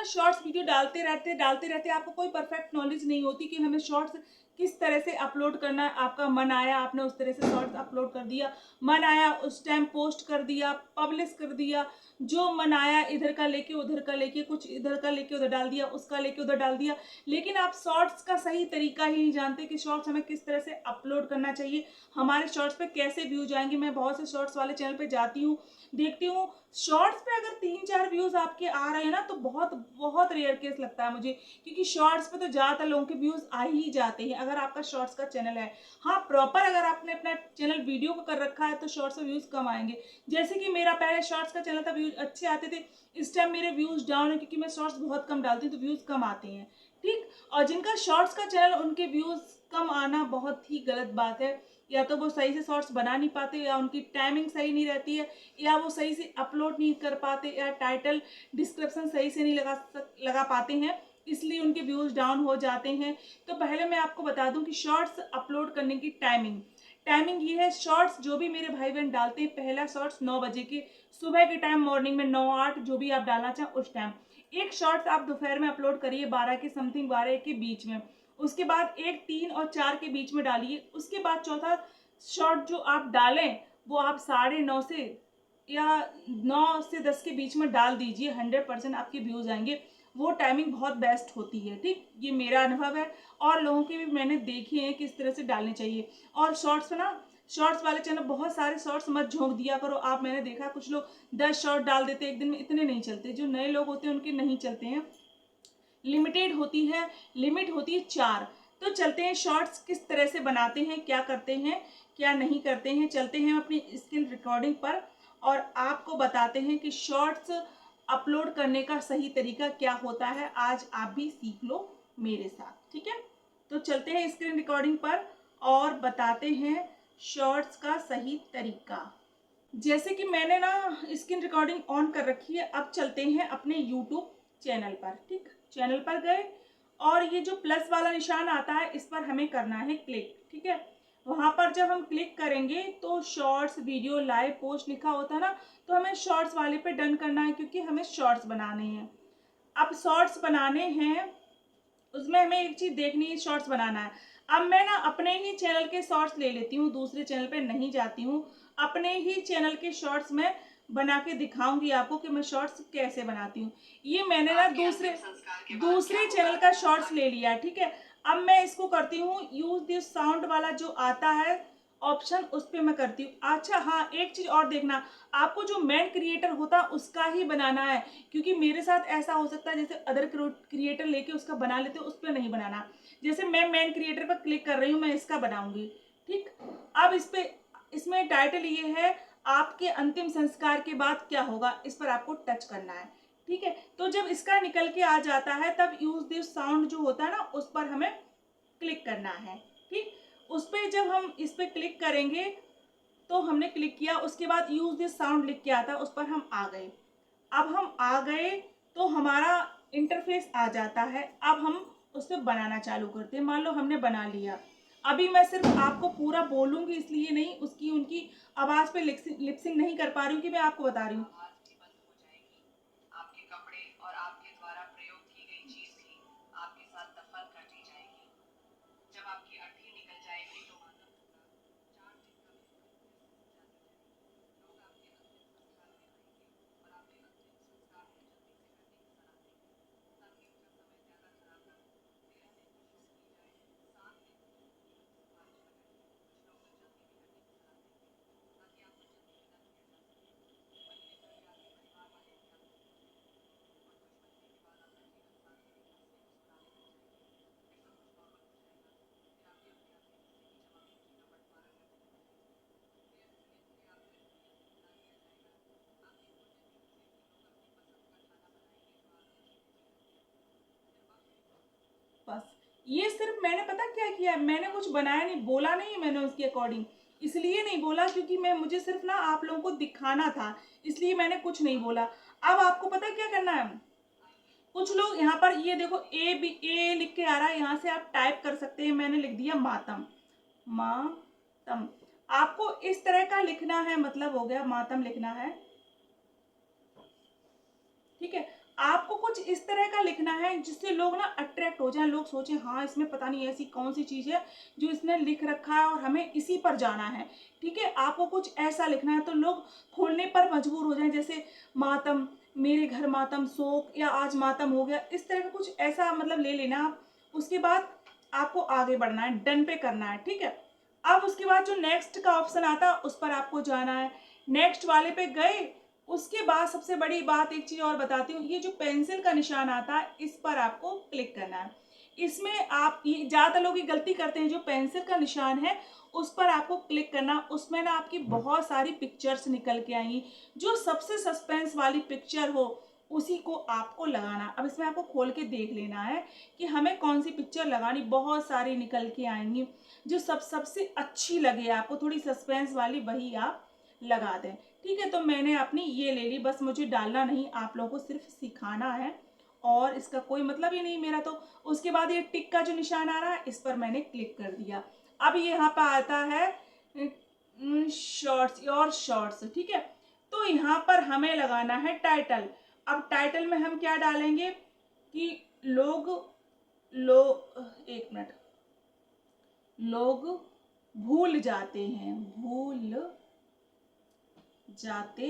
Shorts video डालते रहते आपको कोई परफेक्ट नॉलेज नहीं होती कि हमें शॉर्ट्स किस तरह से अपलोड करना है। आपका मन आया, आपने उस तरह से शॉर्ट्स अपलोड कर दिया, मन आया उस टाइम पोस्ट कर दिया, पब्लिश कर दिया, जो मन आया इधर का लेके उधर का लेके, कुछ इधर का लेके उधर डाल दिया, उसका लेके उधर डाल दिया। लेकिन आप शॉर्ट्स का सही तरीका ही नहीं जानते कि शॉर्ट्स हमें किस तरह से अपलोड करना चाहिए, हमारे शॉर्ट्स पे कैसे व्यूज आएंगे। मैं बहुत से शॉर्ट्स वाले चैनल पे जाती हूँ, देखती हूँ, शॉर्ट्स पे अगर 3-4 व्यूज आपके आ रहे हैं ना तो बहुत बहुत रेयर केस लगता है मुझे, क्योंकि शॉर्ट्स पे तो ज़्यादातर लोगों के व्यूज आ ही जाते हैं अगर आपका शॉर्ट्स का चैनल है। हाँ, प्रॉपर अगर आपने अपना चैनल वीडियो को कर रखा है तो शॉर्ट्स में व्यूज कम आएंगे। जैसे कि मेरा पहले शॉर्ट्स का चैनल था, व्यूज अच्छे आते थे, इस टाइम मेरे व्यूज डाउन है क्योंकि मैं शॉर्ट्स बहुत कम डालती हूँ तो व्यूज कम आते हैं। ठीक, और जिनका शॉर्ट्स का चैनल उनके व्यूज कम आना बहुत ही गलत बात है। या तो वो सही से शॉर्ट्स बना नहीं पाते, या उनकी टाइमिंग सही नहीं रहती है, या वो सही से अपलोड नहीं कर पाते, या टाइटल डिस्क्रिप्शन सही से नहीं लगा पाते हैं, इसलिए उनके व्यूज डाउन हो जाते हैं। तो पहले मैं आपको बता दूं कि शॉर्ट्स अपलोड करने की टाइमिंग ये है। शॉर्ट्स जो भी मेरे भाई बहन डालते हैं, पहला शॉर्ट्स 9 बजे के सुबह के टाइम, मॉर्निंग में 9-8 जो भी आप डालना चाहें उस टाइम। एक शॉर्ट्स आप दोपहर में अपलोड करिए 12 के समथिंग, 12 के बीच में। उसके बाद एक 3 और 4 के बीच में डालिए। उसके बाद चौथा शॉर्ट जो आप डालें वो आप 9:30 से या 9 से 10 के बीच में डाल दीजिए, 100% आपके व्यूज आएंगे। वो टाइमिंग बहुत बेस्ट होती है। ठीक, ये मेरा अनुभव है और लोगों के भी मैंने देखे हैं किस तरह से डालने चाहिए। और शॉर्ट्स में ना, शॉर्ट्स वाले चैनल बहुत सारे शॉर्ट्स मत झोंक दिया करो आप। मैंने देखा कुछ लोग 10 शॉर्ट डाल देते एक दिन में, इतने नहीं चलते। जो नए लोग होते हैं उनके नहीं चलते हैं, लिमिटेड होती है, लिमिट होती है 4। तो चलते हैं शॉर्ट्स किस तरह से बनाते हैं, क्या करते हैं क्या नहीं करते हैं। चलते हैं अपनी स्क्रीन रिकॉर्डिंग पर और आपको बताते हैं कि शॉर्ट्स अपलोड करने का सही तरीका क्या होता है। आज आप भी सीख लो मेरे साथ, ठीक है। तो चलते हैं स्क्रीन रिकॉर्डिंग पर और बताते हैं शॉर्ट्स का सही तरीका। जैसे कि मैंने ना स्क्रीन रिकॉर्डिंग ऑन कर रखी है, अब चलते हैं अपने यूट्यूब चैनल पर। ठीक, चैनल पर गए और ये जो प्लस वाला निशान आता है इस पर हमें करना है क्लिक। ठीक है, वहां पर जब हम क्लिक करेंगे तो शॉर्ट्स वीडियो लाइव पोस्ट लिखा होता है ना, तो हमें शॉर्ट्स वाले पे डन करना है क्योंकि हमें शॉर्ट्स बनाने हैं। अब शॉर्ट्स बनाने हैं, उसमें हमें एक चीज देखनी है, शॉर्ट्स बनाना है। अब मैं ना अपने ही चैनल के शॉर्ट्स ले लेती हूँ, दूसरे चैनल पे नहीं जाती हूँ। अपने ही चैनल के शॉर्ट्स में बना के दिखाऊंगी आपको कि मैं शॉर्ट्स कैसे बनाती हूँ। ये मैंने ना दूसरे चैनल का शॉर्ट्स ले लिया, ठीक है। अब मैं इसको करती हूँ यूज दिस साउंड वाला जो आता है ऑप्शन, उस पर मैं करती हूँ। अच्छा हाँ, एक चीज और देखना, आपको जो मेन क्रिएटर होता है उसका ही बनाना है, क्योंकि मेरे साथ ऐसा हो सकता है जैसे अदर क्रिएटर लेके उसका बना लेते हो, उस पर नहीं बनाना। जैसे मैं मेन क्रिएटर पर क्लिक कर रही हूँ, मैं इसका बनाऊंगी। ठीक, अब इसमें टाइटल ये है, आपके अंतिम संस्कार के बाद क्या होगा, इस पर आपको टच करना है। ठीक है, तो जब इसका निकल के आ जाता है तब यूज दिस साउंड जो होता है ना उस पर हमें क्लिक करना है। ठीक, उस पर जब हम इस पर क्लिक करेंगे तो हमने क्लिक किया, उसके बाद यूज दिस साउंड लिख के आता, उस पर हम आ गए। अब हम आ गए तो हमारा इंटरफेस आ जाता है। अब हम उससे बनाना चालू करते हैं। मान लो हमने बना लिया, अभी मैं सिर्फ आपको पूरा बोलूंगी इसलिए नहीं, उसकी उनकी आवाज पे लिपसिंग नहीं कर पा रही हूँ कि मैं आपको बता रही हूँ। आपके कपड़े और आपके द्वारा प्रयोग की गई चीज भी आपके साथ दफन कर दी जाएगी। जब आपकी अर्थी निकल जाएगी तो मालूम होगा 4 दिन का लोग आपके अंतिम संस्कार में आएंगे और आपके अंतिम संस्कार में जल्दी से करने की सलाह देंगे ताकि उनका समय ज्यादा खराब ना हो। 13 दिन कोशिश की जाए, 7 दिन सिफारिश लगाइए। कुछ लोग तो जल्दी भी करने की सलाह देंगे ताकि आपको जल्दी विदा किया जा सके। वहीं में कभी आपके परिवार वाले भी आपको भूल जाएंगे और कुछ महीने के बाद आपका जीवन साथी भी हंसने मुस्कुराने लग जाएंगे। फिर सब कुछ नॉर्मल हो जाएगा। फिर आप भी अपने आप से किसी भी जवाब पूछने का बंटवारा करने लगेंगे। फिर धीरे धीरे आपको एक दुनिया से मिला दिया जाएगा। आपके भोजन में से भी लोग अपनी पसंद का खाना बनाएंगे जो आपको धीरे धीरे फिर वक्त। बस ये सिर्फ मैंने पता क्या किया, मैंने कुछ बनाया नहीं, बोला नहीं मैंने उसके अकॉर्डिंग। इसलिए नहीं बोला क्योंकि मैं मुझे सिर्फ ना आप लोगों को दिखाना था, इसलिए मैंने कुछ नहीं बोला। अब आपको पता क्या करना है, कुछ लोग यहाँ पर ये देखो ए लिख के आ रहा है, यहाँ से आप टाइप कर सकते हैं। मैंने लिख दिया मातम, मातम। आपको इस तरह का लिखना है, मतलब हो गया मातम लिखना है। ठीक है, आपको कुछ इस तरह का लिखना है जिससे लोग ना अट्रैक्ट हो जाएं, लोग सोचें हाँ इसमें पता नहीं ऐसी कौन सी चीज़ है जो इसने लिख रखा है और हमें इसी पर जाना है। ठीक है, आपको कुछ ऐसा लिखना है तो लोग खोलने पर मजबूर हो जाएं, जैसे मातम, मेरे घर मातम, शोक, या आज मातम हो गया, इस तरह का कुछ ऐसा मतलब ले लेना आप। उसके बाद आपको आगे बढ़ना है, डन पे करना है। ठीक है, अब उसके बाद जो नेक्स्ट का ऑप्शन आता है उस पर आपको जाना है। नेक्स्ट वाले पे गए, उसके बाद सबसे बड़ी बात एक चीज और बताती हूँ, ये जो पेंसिल का निशान आता है इस पर आपको क्लिक करना है। इसमें आप ये ज्यादा लोग ये गलती करते हैं, जो पेंसिल का निशान है उस पर आपको क्लिक करना, उसमें ना आपकी बहुत सारी पिक्चर्स निकल के आएंगी, जो सबसे सस्पेंस वाली पिक्चर हो उसी को आपको लगाना। अब इसमें आपको खोल के देख लेना है कि हमें कौन सी पिक्चर लगानी, बहुत सारी निकल के आएंगी, जो सबसे अच्छी लगे आपको, थोड़ी सस्पेंस वाली, वही आप लगा दें। ठीक है, तो मैंने अपनी ये ले ली, बस मुझे डालना नहीं, आप लोगों को सिर्फ सिखाना है और इसका कोई मतलब ही नहीं मेरा। तो उसके बाद ये टिक का जो निशान आ रहा है इस पर मैंने क्लिक कर दिया। अब यहाँ पर आता है शॉर्ट्स, योर शॉर्ट्स। ठीक है, तो यहाँ पर हमें लगाना है टाइटल। अब टाइटल में हम क्या डालेंगे कि लोग एक मिनट, लोग भूल जाते हैं, भूल जाते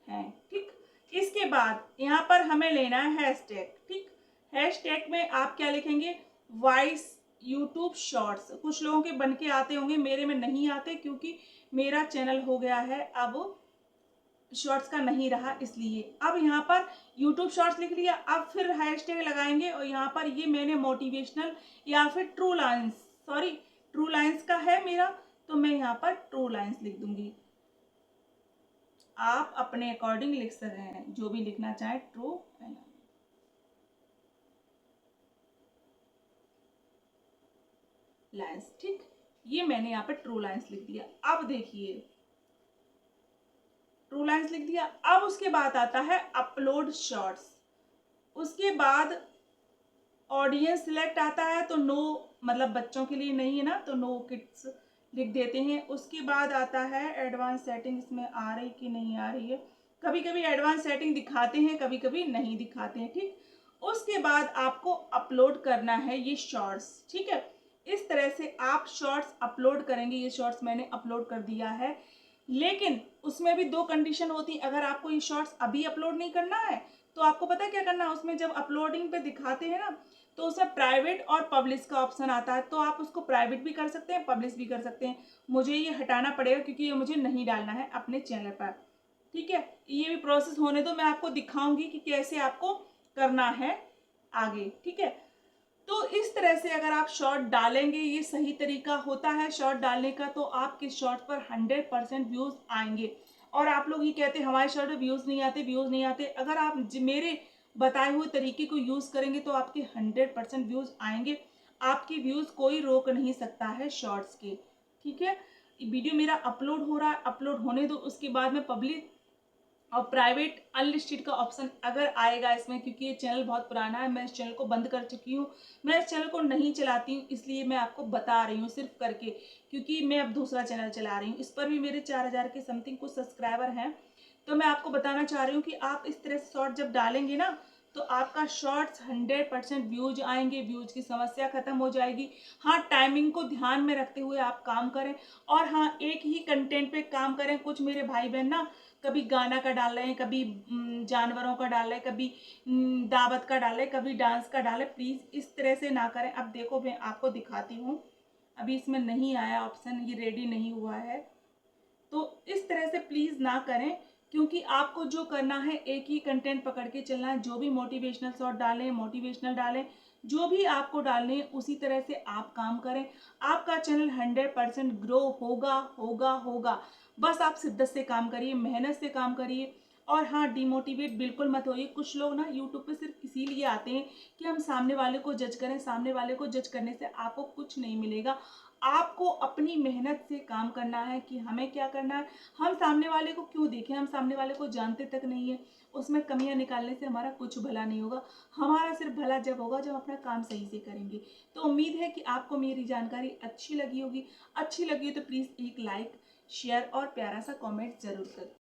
हैं। ठीक, इसके बाद यहाँ पर हमें लेना है हैशटैग। ठीक, हैशटैग में आप क्या लिखेंगे, वॉइस यूट्यूब शॉर्ट्स। कुछ लोगों के बन के आते होंगे, मेरे में नहीं आते क्योंकि मेरा चैनल हो गया है अब शॉर्ट्स का नहीं रहा इसलिए। अब यहाँ पर यूट्यूब शॉर्ट्स लिख लिया, अब फिर हैशटैग लगाएंगे और यहाँ पर ये मैंने मोटिवेशनल या फिर true lines, sorry true lines का है मेरा, तो मैं यहाँ पर ट्रू लाइन्स लिख दूंगी। आप अपने अकॉर्डिंग लिख सकते हैं, जो भी लिखना चाहे, ट्रू लाइन्स। ठीक, ये मैंने यहाँ पे ट्रू लाइन्स लिख दिया। अब देखिए ट्रू लाइन्स लिख दिया। अब उसके बाद आता है अपलोड शॉर्ट्स। उसके बाद ऑडियंस सिलेक्ट आता है, तो नो मतलब बच्चों के लिए नहीं है ना, तो नो किड्स लिख देते हैं। उसके बाद आता है एडवांस सेटिंग, इसमें आ रही कि नहीं आ रही है, कभी कभी एडवांस सेटिंग दिखाते हैं कभी कभी नहीं दिखाते हैं। ठीक, उसके बाद आपको अपलोड करना है ये शॉर्ट्स। ठीक है, इस तरह से आप शॉर्ट्स अपलोड करेंगे। ये शॉर्ट्स मैंने अपलोड कर दिया है, लेकिन उसमें भी दो कंडीशन होती। अगर आपको ये शॉर्ट्स अभी अपलोड नहीं करना है तो आपको पता है क्या करना है, उसमें जब अपलोडिंग पे दिखाते हैं ना तो उसमें प्राइवेट और पब्लिश का ऑप्शन आता है, तो आप उसको प्राइवेट भी कर सकते हैं, पब्लिश भी कर सकते हैं। मुझे ये हटाना पड़ेगा क्योंकि ये मुझे नहीं डालना है अपने चैनल पर। ठीक है, ये भी प्रोसेस होने दो, मैं आपको दिखाऊंगी कि कैसे आपको करना है आगे। ठीक है, तो इस तरह से अगर आप शॉर्ट डालेंगे, ये सही तरीका होता है शॉर्ट डालने का, तो आपके शॉर्ट पर 100% व्यूज आएंगे। और आप लोग ये कहते हैं हमारे शॉर्ट में व्यूज नहीं आते, व्यूज नहीं आते, अगर आप मेरे बताए हुए तरीके को यूज करेंगे तो आपके 100% व्यूज आएंगे। आपके व्यूज कोई रोक नहीं सकता है शॉर्ट्स के। ठीक है, वीडियो मेरा अपलोड हो रहा है, अपलोड होने दो, उसके बाद में पब्लिक और प्राइवेट अनलिस्टेड का ऑप्शन अगर आएगा इसमें, क्योंकि ये चैनल बहुत पुराना है, मैं इस चैनल को बंद कर चुकी हूँ, मैं इस चैनल को नहीं चलाती हूँ, इसलिए मैं आपको बता रही हूँ सिर्फ करके, क्योंकि मैं अब दूसरा चैनल चला रही हूँ, इस पर भी मेरे 4000 के समथिंग कुछ सब्सक्राइबर हैं। तो मैं आपको बताना चाह रही हूँ कि आप इस तरह से शॉर्ट जब डालेंगे ना तो आपका शॉर्ट्स 100% व्यूज आएंगे, व्यूज की समस्या खत्म हो जाएगी। हाँ, टाइमिंग को ध्यान में रखते हुए आप काम करें, और हाँ एक ही कंटेंट पे काम करें। कुछ मेरे भाई बहन ना कभी गाना का डाल रहे हैं, कभी जानवरों का डाल रहे हैं, कभी दावत का डाल रहे हैं, कभी डांस का डाले, प्लीज़ इस तरह से ना करें। अब देखो मैं आपको दिखाती हूँ, अभी इसमें नहीं आया ऑप्शन, ये रेडी नहीं हुआ है, तो इस तरह से प्लीज़ ना करें, क्योंकि आपको जो करना है एक ही कंटेंट पकड़ के चलना है। जो भी मोटिवेशनल शॉट डालें, मोटिवेशनल डालें, जो भी आपको डालने हैं उसी तरह से आप काम करें। आपका चैनल 100% ग्रो होगा होगा होगा। बस आप शिद्दत से काम करिए, मेहनत से काम करिए, और हाँ डिमोटिवेट बिल्कुल मत होइए। कुछ लोग ना यूट्यूब पे सिर्फ इसीलिए आते हैं कि हम सामने वाले को जज करें, सामने वाले को जज करने से आपको कुछ नहीं मिलेगा। आपको अपनी मेहनत से काम करना है कि हमें क्या करना है। हम सामने वाले को क्यों देखें, हम सामने वाले को जानते तक नहीं है, उसमें कमियां निकालने से हमारा कुछ भला नहीं होगा। हमारा सिर्फ भला जब होगा जब अपना काम सही से करेंगे। तो उम्मीद है कि आपको मेरी जानकारी अच्छी लगी होगी। अच्छी लगी तो प्लीज़ एक लाइक, शेयर और प्यारा सा कमेंट जरूर करें।